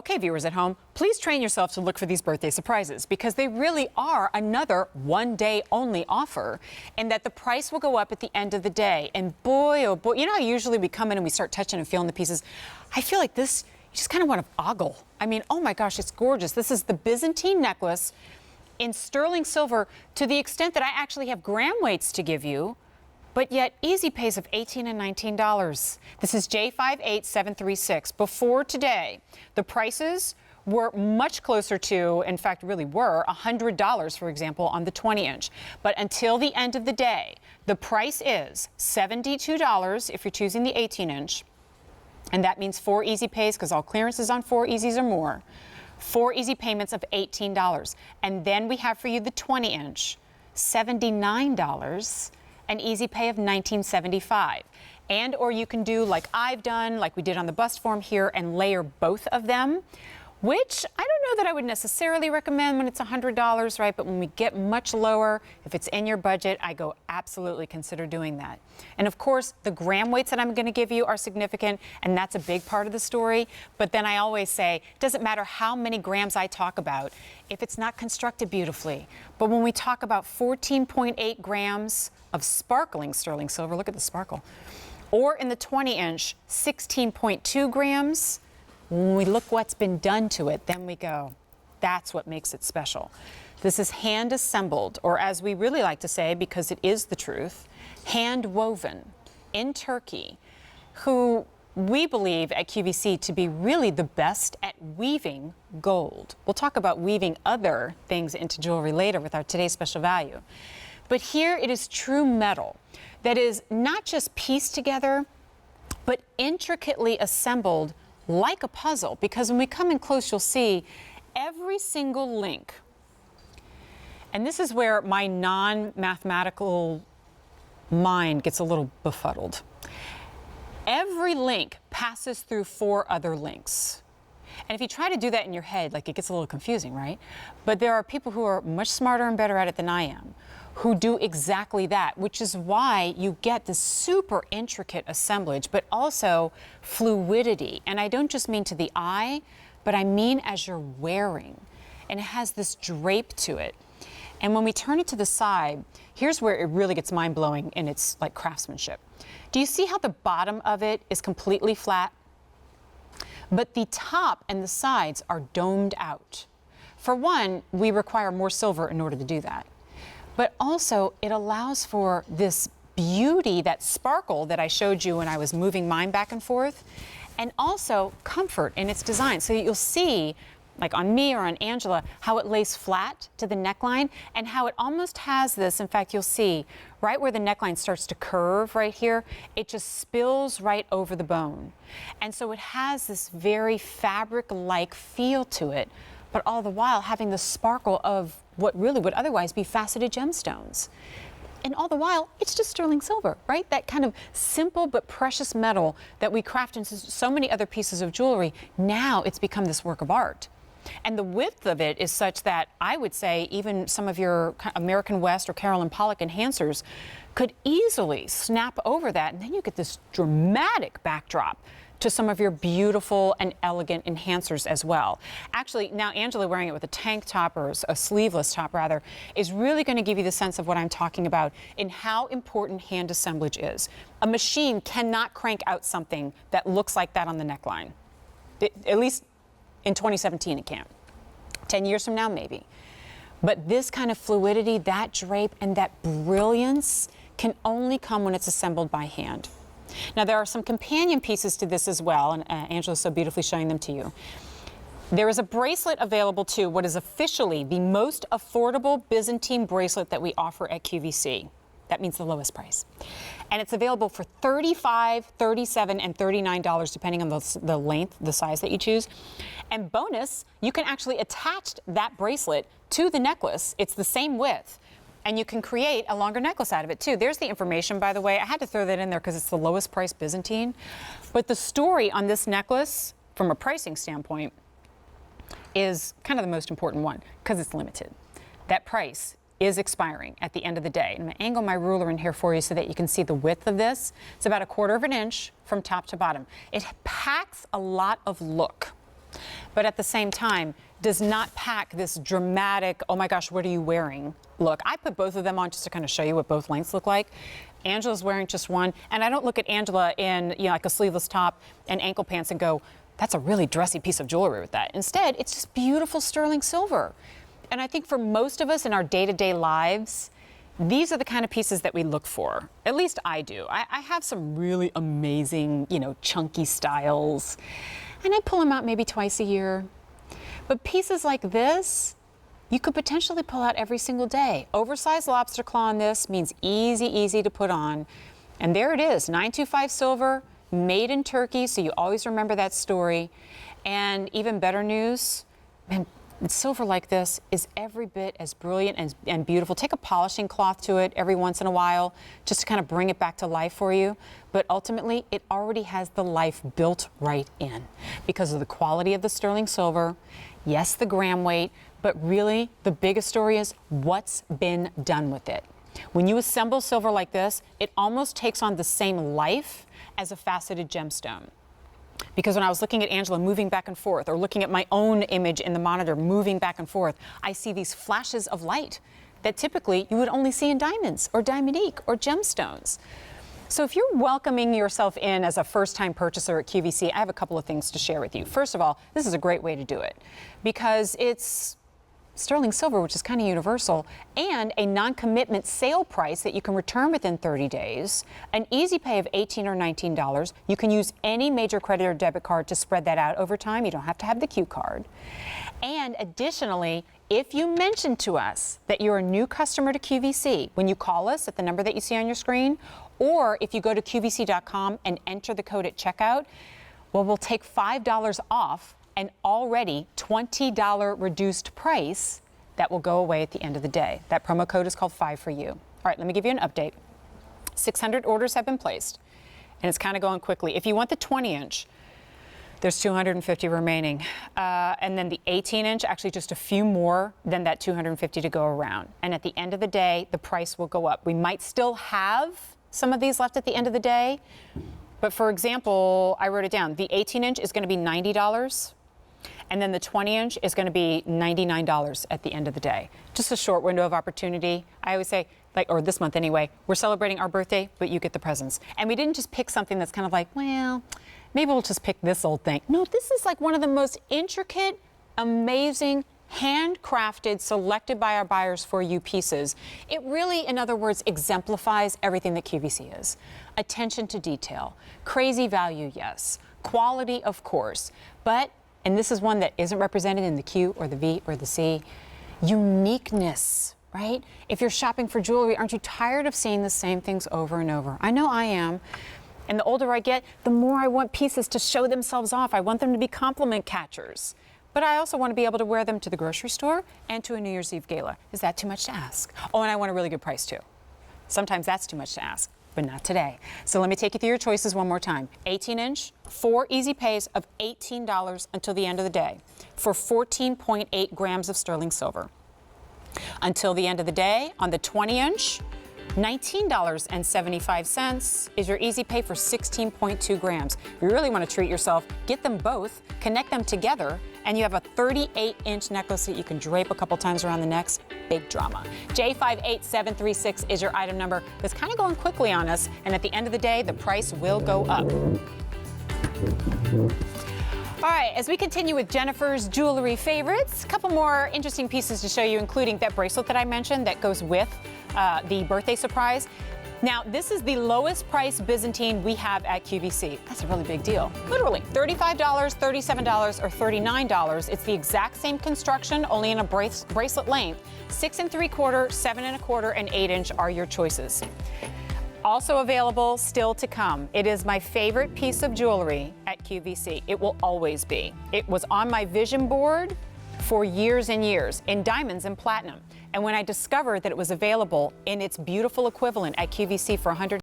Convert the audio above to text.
Okay, viewers at home, please train yourself to look for these birthday surprises because they really are another one-day only offer, and that the price will go up at the end of the day. And boy, oh boy, you know how usually we come in and we start touching and feeling the pieces? I feel like this, you just kind of want to ogle. I mean, oh my gosh, it's gorgeous. This is the Byzantine necklace in sterling silver, to the extent that I actually have gram weights to give you, but yet easy pays of $18 and $19. This is J58736. Before today, the prices were much closer to, in fact, really were $100, for example, on the 20-inch. But until the end of the day, the price is $72 if you're choosing the 18-inch. And that means 4 easy pays, because all clearance is on 4 easies or more. 4 easy payments of $18. And then we have for you the 20-inch, $79. An easy pay of $19.75. And or you can do like I've done, like we did on the bust form here, and layer both of them, which I don't know that I would necessarily recommend when it's $100, right? But when we get much lower, if it's in your budget, I go absolutely consider doing that. And of course, the gram weights that I'm going to give you are significant, and that's a big part of the story. But then I always say, it doesn't matter how many grams I talk about if it's not constructed beautifully. But when we talk about 14.8 grams of sparkling sterling silver, look at the sparkle, or in the 20-inch, 16.2 grams, when we look what's been done to it, then we go, that's what makes it special. This is hand assembled, or as we really like to say, because it is the truth, hand woven in Turkey, who we believe at QVC to be really the best at weaving gold. We'll talk about weaving other things into jewelry later with our today's special value. But here it is true metal that is not just pieced together, but intricately assembled like a puzzle, because when we come in close, you'll see every single link. And this is where my non-mathematical mind gets a little befuddled. Every link passes through 4 other links. And if you try to do that in your head, like, it gets a little confusing, right? But there are people who are much smarter and better at it than I am, who do exactly that, which is why you get this super intricate assemblage, but also fluidity. And I don't just mean to the eye, but I mean as you're wearing. And it has this drape to it. And when we turn it to the side, here's where it really gets mind-blowing in its like craftsmanship. Do you see how the bottom of it is completely flat? But the top and the sides are domed out. For one, we require more silver in order to do that. But also, it allows for this beauty, that sparkle that I showed you when I was moving mine back and forth, and also comfort in its design. So you'll see, like on me or on Angela, how it lays flat to the neckline, and how it almost has this, in fact, you'll see, right where the neckline starts to curve right here, it just spills right over the bone. And so it has this very fabric-like feel to it, but all the while having the sparkle of what really would otherwise be faceted gemstones. And all the while, it's just sterling silver, right? That kind of simple but precious metal that we craft into so many other pieces of jewelry, now it's become this work of art. And the width of it is such that I would say even some of your American West or Carolyn Pollock enhancers could easily snap over that, and then you get this dramatic backdrop to some of your beautiful and elegant enhancers as well. Actually, now Angela wearing it with a tank top, or a sleeveless top rather, is really going to give you the sense of what I'm talking about in how important hand assemblage is. A machine cannot crank out something that looks like that on the neckline. At least in 2017 it can't. 10 years from now, maybe. But this kind of fluidity, that drape, and that brilliance can only come when it's assembled by hand. Now, there are some companion pieces to this as well, and Angela's so beautifully showing them to you. There is a bracelet available too, what is officially the most affordable Byzantine bracelet that we offer at QVC. That means the lowest price. And it's available for $35, $37, and $39, depending on the length, the size that you choose. And bonus, you can actually attach that bracelet to the necklace. It's the same width. And you can create a longer necklace out of it, too. There's the information, by the way. I had to throw that in there because it's the lowest price Byzantine. But the story on this necklace, from a pricing standpoint, is kind of the most important one, because it's limited. That price is expiring at the end of the day. I'm going to angle my ruler in here for you so that you can see the width of this. It's about 1/4 inch from top to bottom. It packs a lot of look. but at the same time, does not pack this dramatic, oh my gosh, what are you wearing look. I put both of them on just to kind of show you what both lengths look like. Angela's wearing just one, and I don't look at Angela in, like a sleeveless top and ankle pants and go, that's a really dressy piece of jewelry with that. Instead, it's just beautiful sterling silver. And I think for most of us in our day-to-day lives, these are the kind of pieces that we look for. At least I do. I have some really amazing, chunky styles, and I pull them out maybe twice a year. But pieces like this, you could potentially pull out every single day. Oversized lobster claw on this means easy to put on. And there it is, 925 silver, made in Turkey, so you always remember that story. And even better news, man, silver like this is every bit as brilliant and beautiful. Take a polishing cloth to it every once in a while just to kind of bring it back to life for you. But ultimately, it already has the life built right in because of the quality of the sterling silver. Yes, the gram weight, but really the biggest story is what's been done with it. When you assemble silver like this, it almost takes on the same life as a faceted gemstone. Because when I was looking at Angela moving back and forth, or looking at my own image in the monitor moving back and forth, I see these flashes of light that typically you would only see in diamonds or diamondique or gemstones. So if you're welcoming yourself in as a first-time purchaser at QVC, I have a couple of things to share with you. First of all, this is a great way to do it because it's sterling silver, which is kind of universal, and a non-commitment sale price that you can return within 30 days, an easy pay of $18 or $19. You can use any major credit or debit card to spread that out over time. You don't have to have the Q card. And additionally, if you mention to us that you're a new customer to QVC, when you call us at the number that you see on your screen, or if you go to QVC.com and enter the code at checkout, well, we'll take $5 off an already $20 reduced price that will go away at the end of the day. That promo code is called 5 for you. All right, let me give you an update. 600 orders have been placed, and it's kind of going quickly. If you want the 20-inch, there's 250 remaining. And then the 18-inch, actually just a few more than that 250 to go around. And at the end of the day, the price will go up. We might still have some of these left at the end of the day. But for example, I wrote it down. The 18-inch is going to be $90. And then the 20-inch is going to be $99 at the end of the day. Just a short window of opportunity. I always say, or this month anyway, we're celebrating our birthday, but you get the presents. And we didn't just pick something that's kind of like, well, maybe we'll just pick this old thing. No, this is like one of the most intricate, amazing, handcrafted, selected by our buyers for you pieces. It really, in other words, exemplifies everything that QVC is. Attention to detail, crazy value, yes, quality, of course, but, and this is one that isn't represented in the Q or the V or the C, uniqueness, right? If you're shopping for jewelry, aren't you tired of seeing the same things over and over? I know I am. And the older I get, the more I want pieces to show themselves off. I want them to be compliment catchers. But I also want to be able to wear them to the grocery store and to a New Year's Eve gala. Is that too much to ask? Oh, and I want a really good price too. Sometimes that's too much to ask, but not today. So let me take you through your choices one more time. 18-inch, 4 easy pays of $18 until the end of the day for 14.8 grams of sterling silver. Until the end of the day, on the 20-inch, $19.75 is your easy pay for 16.2 grams. If you really want to treat yourself, get them both, connect them together, and you have a 38-inch necklace that you can drape a couple times around the neck. Big drama. J58736 is your item number. It's kind of going quickly on us, and at the end of the day, the price will go up. All right, as we continue with Jennifer's jewelry favorites, a couple more interesting pieces to show you, including that bracelet that I mentioned that goes with the birthday surprise. Now, this is the lowest price Byzantine we have at QVC. That's a really big deal. Literally, $35, $37, or $39. It's the exact same construction, only in a bracelet length. 6 3/4, 7 1/4, and 8-inch are your choices. Also available, still to come. It is my favorite piece of jewelry at QVC. It will always be. It was on my vision board for years and years in diamonds and platinum. And when I discovered that it was available in its beautiful equivalent at QVC for $100,